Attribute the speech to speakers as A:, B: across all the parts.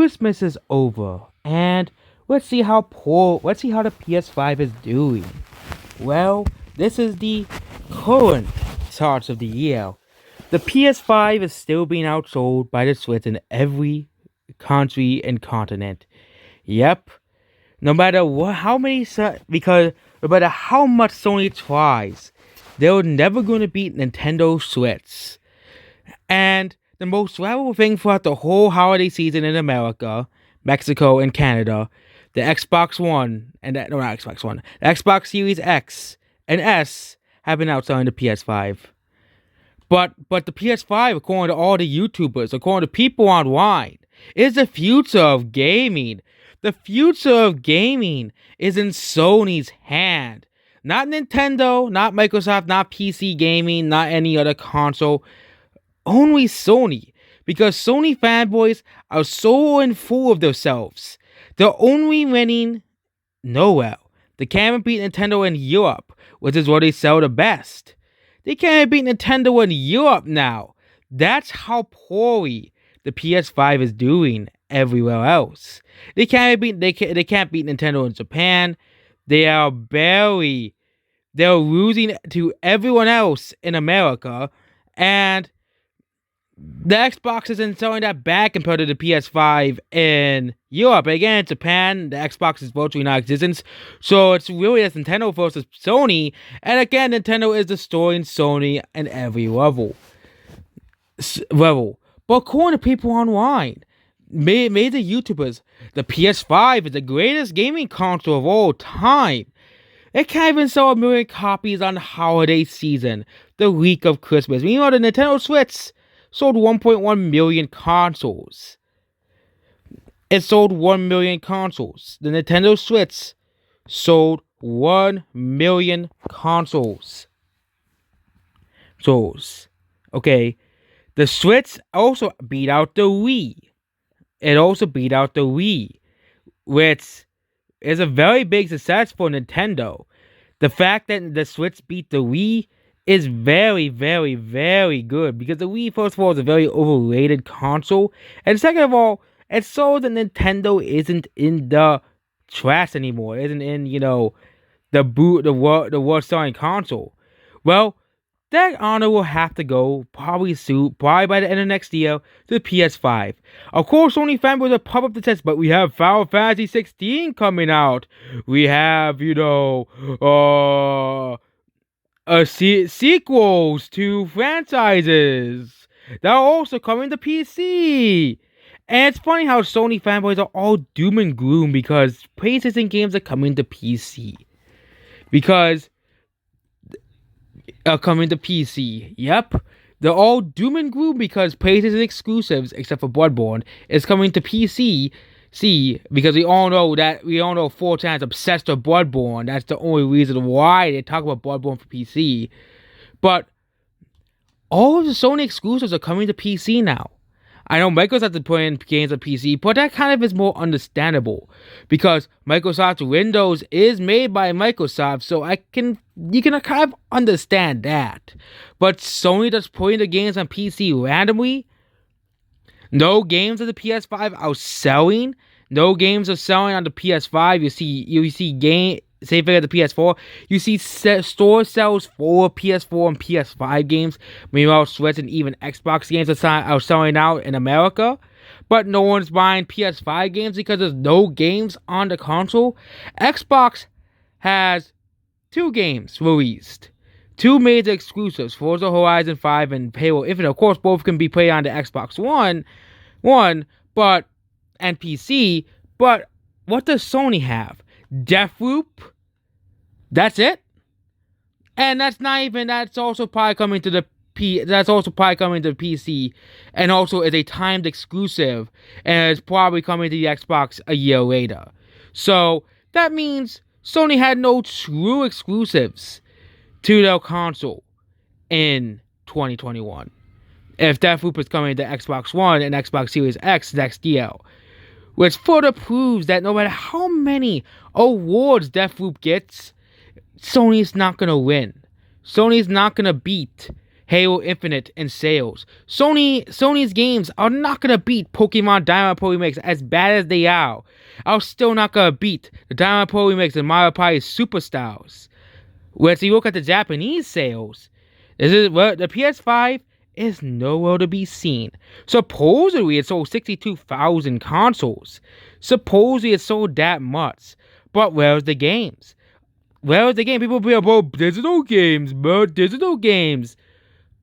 A: Christmas is over, and let's see how the PS5 is doing. Well, this is the current charts of the year. The PS5 is still being outsold by the Switch in every country and continent. Yep. No matter because no matter how much Sony tries, they're never going to beat Nintendo Switch. And the most valuable thing throughout the whole holiday season in America, Mexico, and Canada, the Xbox One and the Xbox Series X and S have been outselling the PS5. But the PS5, according to all the YouTubers, according to people online, is the future of gaming. The future of gaming is in Sony's hand. Not Nintendo, not Microsoft, not PC gaming, not any other console. Only Sony. Because Sony fanboys are so in full of themselves. They're only winning nowhere. They can't even beat Nintendo in Europe, which is where they sell the best. They can't even beat Nintendo in Europe now. That's how poorly the PS5 is doing everywhere else. They can't beat Nintendo in Japan. They're losing to everyone else in America, and the Xbox isn't selling that bad compared to the PS5 in Europe. Again, in Japan, the Xbox is virtually non-existent, so it's really just Nintendo versus Sony, and again, Nintendo is destroying Sony in every level. But according to people online, major YouTubers, the PS5 is the greatest gaming console of all time. It can't even sell 1 million copies on the holiday season, the week of Christmas. Meanwhile, the Nintendo Switch sold 1.1 million consoles. It sold 1 million consoles. The Nintendo Switch sold 1 million consoles. Okay. The Switch also beat out the Wii. It also beat out the Wii, which is a very big success for Nintendo. The fact that the Switch beat the Wii is very, very, very good, because the Wii, first of all, is a very overrated console, and second of all, it shows that Nintendo isn't in the trash anymore, isn't in, the worst selling console. Well, that honor will have to go probably by the end of next year, to the PS5. Of course, Sony fanboys are pump up the test, but we have Final Fantasy 16 coming out. We have, sequels to franchises that are also coming to PC. And it's funny how Sony fanboys are all doom and gloom because PlayStation games are coming to PC. Yep. They're all doom and gloom because PlayStation exclusives, except for Bloodborne, is coming to PC. Because we all know 4chan's obsessed with Bloodborne. That's the only reason why they talk about Bloodborne for PC. But all of the Sony exclusives are coming to PC now. I know Microsoft is putting games on PC, but that kind of is more understandable because Microsoft's Windows is made by Microsoft, so you can kind of understand that. But Sony just putting the games on PC randomly. No games of the PS5 are selling. No games are selling on the PS5. You see same thing as the PS4. You see store sales for PS4 and PS5 games. Meanwhile, Switch and even Xbox games are selling out in America. But no one's buying PS5 games because there's no games on the console. Xbox has 2 games released. 2 major exclusives, Forza Horizon 5 and Halo Infinite. Of course, both can be played on the Xbox One, and PC. But what does Sony have? Deathloop. That's it. And that's also probably coming to the PC, and also is a timed exclusive, and it's probably coming to the Xbox a year later. So that means Sony had no true exclusives to their console in 2021. If Deathloop is coming to Xbox One and Xbox Series X next year, which further proves that no matter how many awards Deathloop gets, Sony's not going to win. Sony's not going to beat Halo Infinite in sales. Sony's games are not gonna beat Pokemon Diamond Pearl Remix as bad as they are still not gonna beat the Diamond Pearl Remix and Mario Party Superstars. Whereas you look at the Japanese sales, the PS5 is nowhere to be seen. Supposedly it sold 62,000 consoles. Supposedly it sold that much. But where's the games? Where's the game? People be like, bro, digital games, bro, digital games.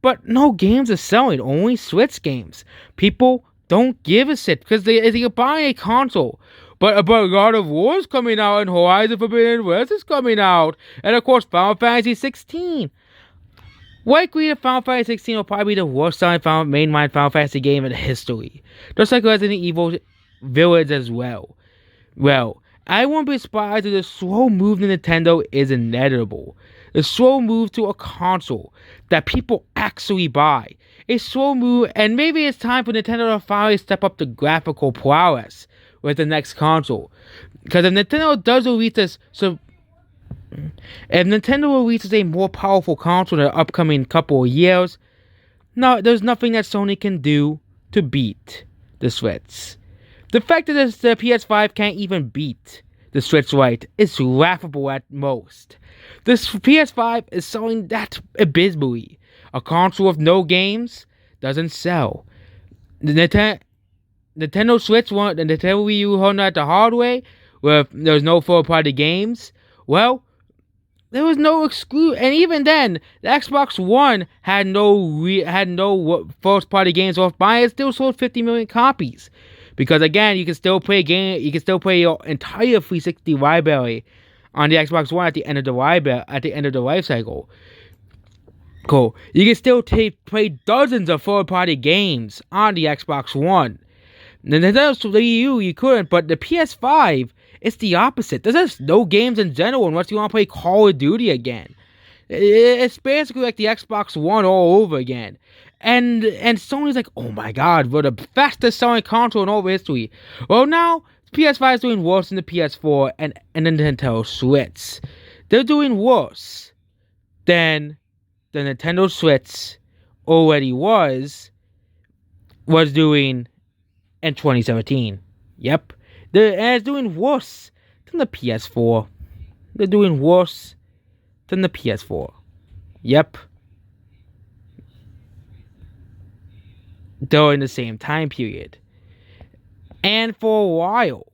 A: But no games are selling, only Switch games. People don't give a shit because they're buying a console. But God of War is coming out and Horizon Forbidden West is coming out. And of course Final Fantasy 16. Likely the Final Fantasy 16 will probably be the worst selling mainline Final Fantasy game in history. Just like Resident Evil Village as well. Well, I won't be surprised if the slow move to Nintendo is inevitable. The slow move to a console that people actually buy. A slow move, and maybe it's time for Nintendo to finally step up the graphical prowess with the next console. Because if Nintendo does release this, if Nintendo releases a more powerful console in the upcoming couple of years, no, there's nothing that Sony can do to beat the Switch. The fact that the PS5 can't even beat the Switch Lite is laughable at most. This PS5 is selling that abysmally. A console with no games doesn't sell. The Nintendo Switch the Nintendo Wii U learned that the hard way, where there's no third-party games. Well, there was no and even then, the Xbox One had no first-party games worth buying. It still sold 50 million copies. Because again, you can still play your entire 360 library on the Xbox One at the end of the life cycle. Cool. You can still play dozens of third-party games on the Xbox One. The Nintendo Wii U you couldn't, but the PS5 it's the opposite. There's no games in general unless you want to play Call of Duty again. It's basically like the Xbox One all over again. And Sony's like, oh my god, we're the fastest selling console in all of history. Well, now PS5 is doing worse than the PS4 and the Nintendo Switch. They're doing worse than the Nintendo Switch already was doing in 2017. Yep. And it's doing worse than the PS4. They're doing worse than the PS4. Yep. During the same time period. And for a while,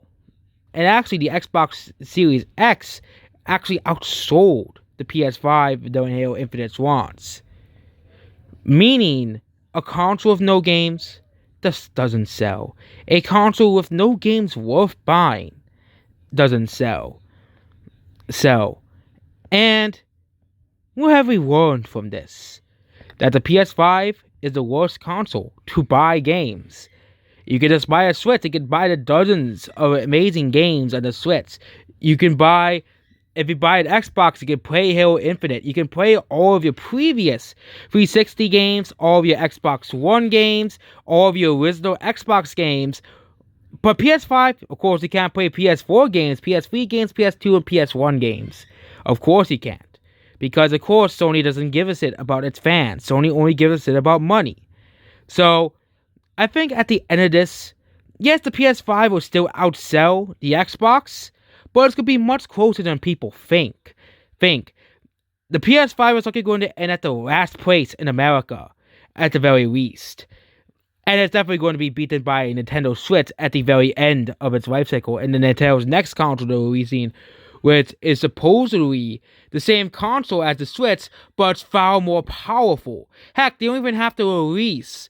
A: and actually the Xbox Series X actually outsold the PS5 during Halo Infinite's launch. Meaning, a console with no games just doesn't sell. A console with no games worth buying doesn't sell. And what have we learned from this? That the PS5 is the worst console to buy games. You can just buy a Switch. You can buy the dozens of amazing games on the Switch. If you buy an Xbox, you can play Halo Infinite. You can play all of your previous 360 games, all of your Xbox One games, all of your original Xbox games. But PS5, of course, you can't play PS4 games, PS3 games, PS2, and PS1 games. Of course you can't. Because, of course, Sony doesn't give a shit about its fans. Sony only gives a shit about money. So, I think at the end of this, yes, the PS5 will still outsell the Xbox, but it's going to be much closer than people think. The PS5 is likely going to end at the last place in America, at the very least. And it's definitely going to be beaten by a Nintendo Switch at the very end of its life cycle. And the Nintendo's next console they're releasing, which is supposedly the same console as the Switch, but it's far more powerful. Heck, they don't even have to release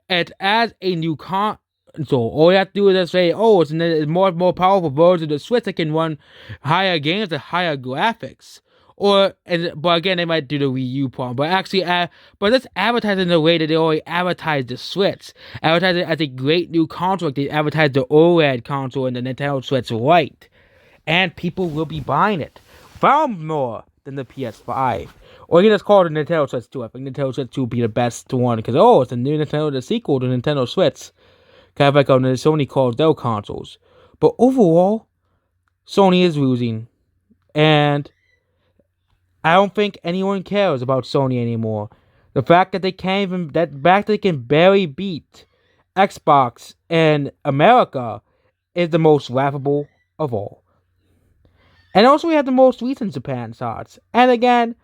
A: it as a new console. All you have to do is just say, oh, it's a more powerful version of the Switch that can run higher games and higher graphics. But again, they might do the Wii U problem. But actually, but let's advertise in the way that they already advertise the Switch. Advertise it as a great new console. Like they advertise the OLED console and the Nintendo Switch Lite. And people will be buying it far more than the PS5. Or you can just call it the Nintendo Switch 2. I think Nintendo Switch 2 will be the best one. Because, it's a new Nintendo, the sequel to Nintendo Switch. Kind of like on the Sony calls their consoles. But overall, Sony is losing. And I don't think anyone cares about Sony anymore. The fact that they can't even that fact they can barely beat Xbox in America is the most laughable of all. And also we have the most recent Japan charts. And again,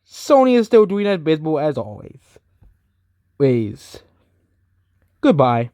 A: Sony is still doing as visible as always. Ways. Goodbye.